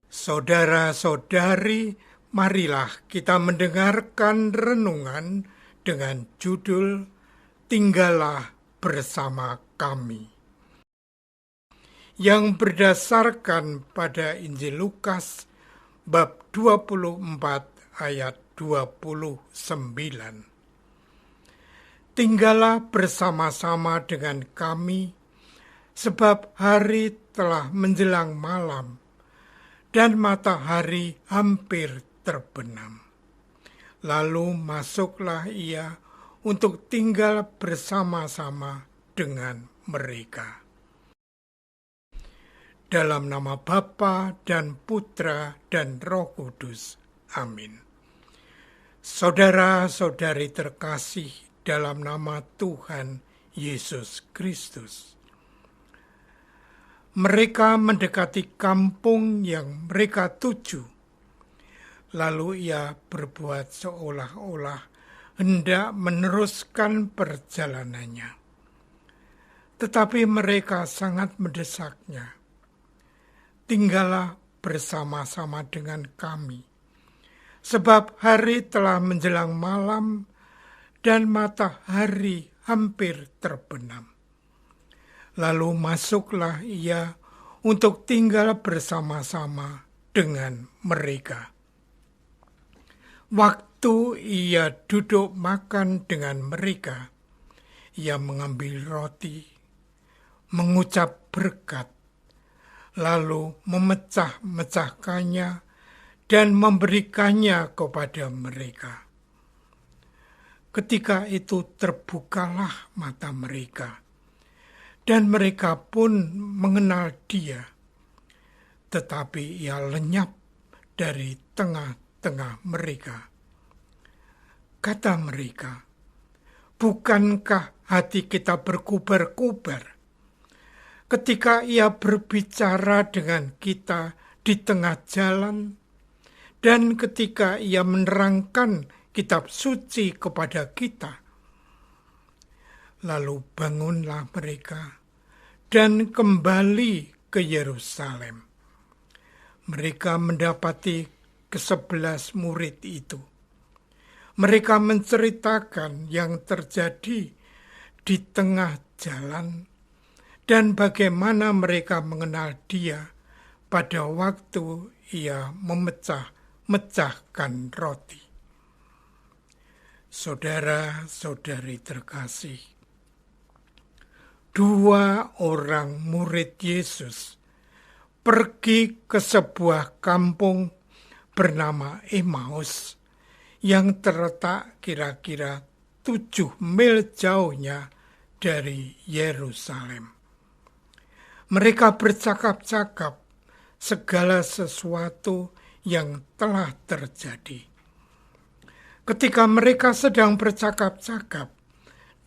Saudara-saudari, marilah kita mendengarkan renungan dengan judul Tinggallah Bersama Kami, yang berdasarkan pada Injil Lukas bab 24 ayat 29. Tinggallah bersama-sama dengan kami, sebab hari telah menjelang malam, dan matahari hampir terbenam. Lalu masuklah ia untuk tinggal bersama-sama dengan mereka. Dalam nama Bapa dan Putra dan Roh Kudus. Amin. Saudara-saudari terkasih dalam nama Tuhan Yesus Kristus. Mereka mendekati kampung yang mereka tuju. Lalu ia berbuat seolah-olah hendak meneruskan perjalanannya. Tetapi mereka sangat mendesaknya. Tinggallah bersama-sama dengan kami, sebab hari telah menjelang malam dan matahari hampir terbenam. Lalu masuklah ia untuk tinggal bersama-sama dengan mereka. Waktu ia duduk makan dengan mereka, ia mengambil roti, mengucap berkat, lalu memecah-mecahkannya dan memberikannya kepada mereka. Ketika itu terbukalah mata mereka, dan mereka pun mengenal dia, tetapi ia lenyap dari tengah-tengah mereka. Kata mereka, "Bukankah hati kita berkubar-kubar ketika ia berbicara dengan kita di tengah jalan, dan ketika ia menerangkan kitab suci kepada kita?" Lalu bangunlah mereka dan kembali ke Yerusalem. Mereka mendapati ke-11 murid itu. Mereka menceritakan yang terjadi di tengah jalan dan bagaimana mereka mengenal dia pada waktu ia memecah-mecahkan roti. Saudara-saudari terkasih, 2 orang murid Yesus pergi ke sebuah kampung bernama Emmaus yang terletak kira-kira 7 mil jauhnya dari Yerusalem. Mereka bercakap-cakap segala sesuatu yang telah terjadi. Ketika mereka sedang bercakap-cakap,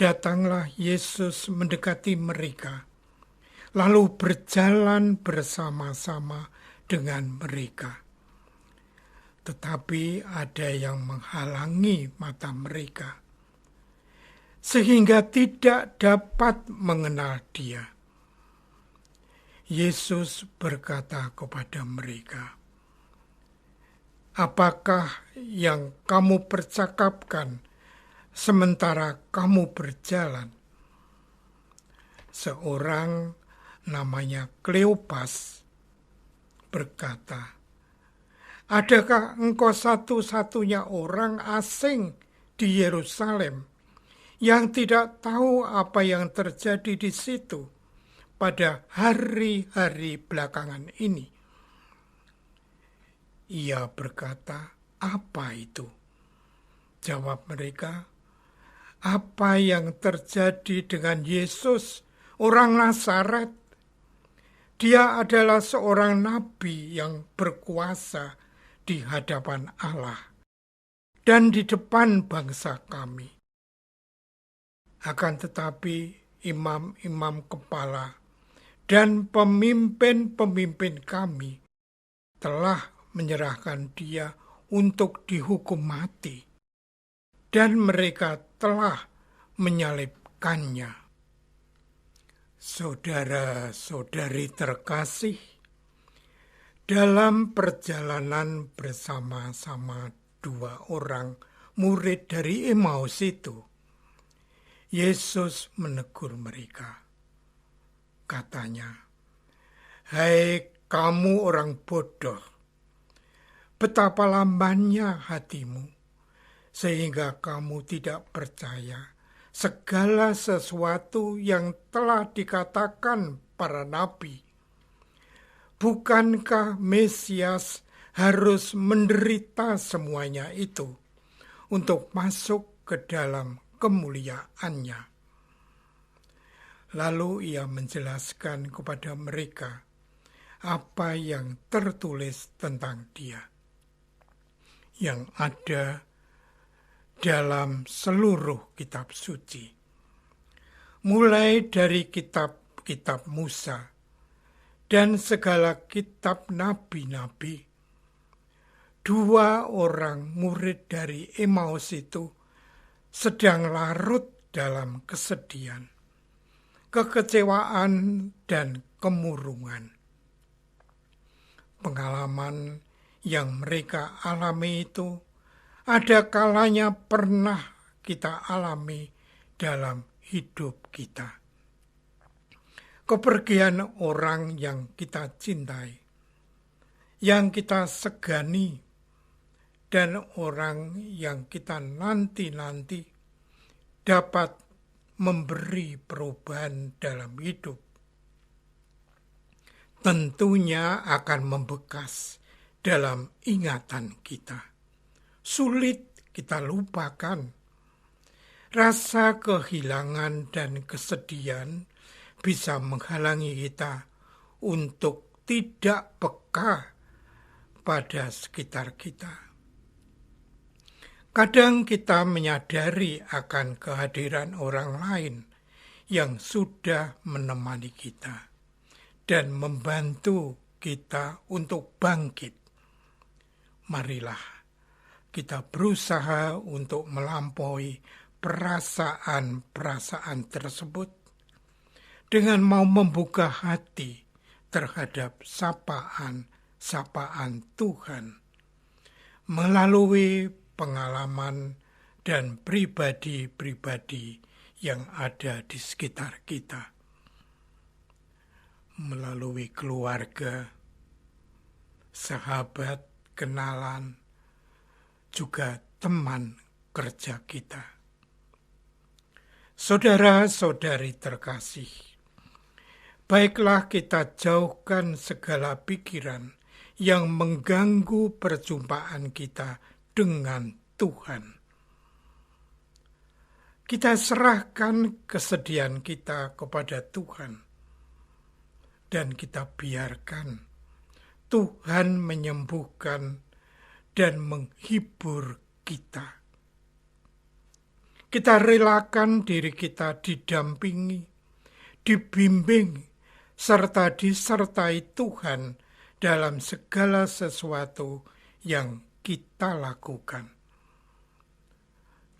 datanglah Yesus mendekati mereka, lalu berjalan bersama-sama dengan mereka. Tetapi ada yang menghalangi mata mereka, sehingga tidak dapat mengenal dia. Yesus berkata kepada mereka, "Apakah yang kamu percakapkan sementara kamu berjalan?" Seorang namanya Kleopas berkata, "Adakah engkau satu-satunya orang asing di Yerusalem yang tidak tahu apa yang terjadi di situ pada hari-hari belakangan ini?" Ia berkata, "Apa itu?" Jawab mereka, "Apa yang terjadi dengan Yesus, orang Nazaret? Dia adalah seorang nabi yang berkuasa di hadapan Allah dan di depan bangsa kami. Akan tetapi imam-imam kepala dan pemimpin-pemimpin kami telah menyerahkan dia untuk dihukum mati, dan mereka telah menyalibkannya." Saudara-saudari terkasih, Dalam perjalanan bersama-sama dua orang murid dari Emmaus itu, Yesus menegur mereka. Katanya, "Hai kamu orang bodoh, betapa lambannya hatimu, sehingga kamu tidak percaya segala sesuatu yang telah dikatakan para nabi. Bukankah Mesias harus menderita semuanya itu untuk masuk ke dalam kemuliaannya?" Lalu ia menjelaskan kepada mereka apa yang tertulis tentang dia, yang ada dalam seluruh kitab suci, mulai dari kitab-kitab Musa dan segala kitab nabi-nabi. Dua orang murid dari Emmaus itu sedang larut dalam kesedihan, kekecewaan, dan kemurungan. Pengalaman yang mereka alami itu ada kalanya pernah kita alami dalam hidup kita. Kepergian orang yang kita cintai, yang kita segani, dan orang yang kita nanti-nanti dapat memberi perubahan dalam hidup, tentunya akan membekas dalam ingatan kita. Sulit kita lupakan. Rasa kehilangan dan kesedihan bisa menghalangi kita untuk tidak peka pada sekitar kita. Kadang kita menyadari akan kehadiran orang lain yang sudah menemani kita dan membantu kita untuk bangkit. Marilah kita berusaha untuk melampaui perasaan-perasaan tersebut dengan mau membuka hati terhadap sapaan Tuhan melalui pengalaman dan pribadi-pribadi yang ada di sekitar kita, melalui keluarga, sahabat, kenalan, juga teman kerja kita. Saudara-saudari terkasih, baiklah kita jauhkan segala pikiran yang mengganggu perjumpaan kita dengan Tuhan. Kita serahkan kesedihan kita kepada Tuhan, dan kita biarkan Tuhan menyembuhkan dan menghibur kita. Kita relakan diri kita didampingi, dibimbing, serta disertai Tuhan dalam segala sesuatu yang kita lakukan.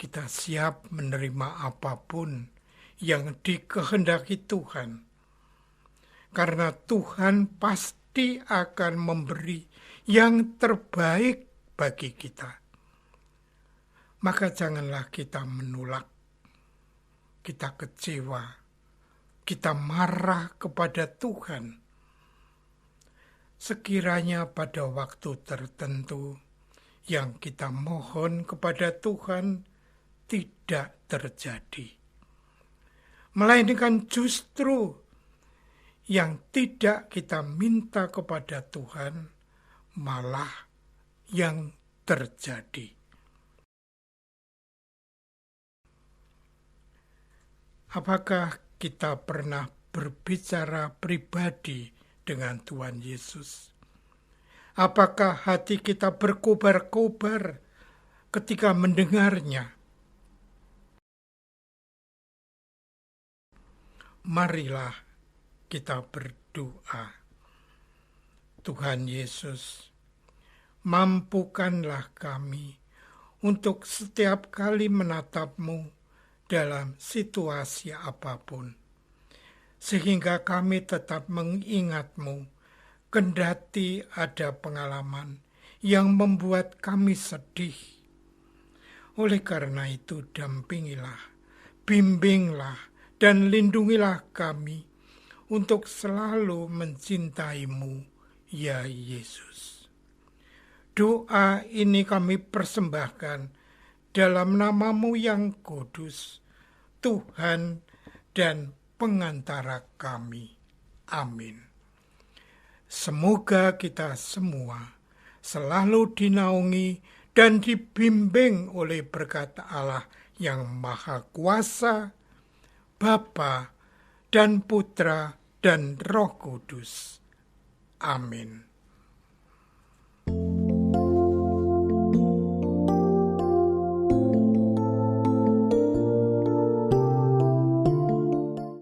Kita siap menerima apapun yang dikehendaki Tuhan, karena Tuhan pasti akan memberi yang terbaik bagi kita. Maka janganlah kita menolak, kita kecewa, kita marah kepada Tuhan. Sekiranya pada waktu tertentu yang kita mohon kepada Tuhan tidak terjadi, melainkan justru yang tidak kita minta kepada Tuhan malah yang terjadi. Apakah kita pernah berbicara pribadi dengan Tuhan Yesus? Apakah hati kita berkobar-kobar ketika mendengarnya? Marilah kita berdoa. Tuhan Yesus, mampukanlah kami untuk setiap kali menatap-Mu dalam situasi apapun, sehingga kami tetap mengingat-Mu kendati ada pengalaman yang membuat kami sedih. Oleh karena itu dampingilah, bimbinglah, dan lindungilah kami untuk selalu mencintai-Mu, ya Yesus. Doa ini kami persembahkan dalam nama-Mu yang kudus, Tuhan dan pengantara kami. Amin. Semoga kita semua selalu dinaungi dan dibimbing oleh berkat Allah yang Maha Kuasa, Bapa dan Putra dan Roh Kudus. Amin.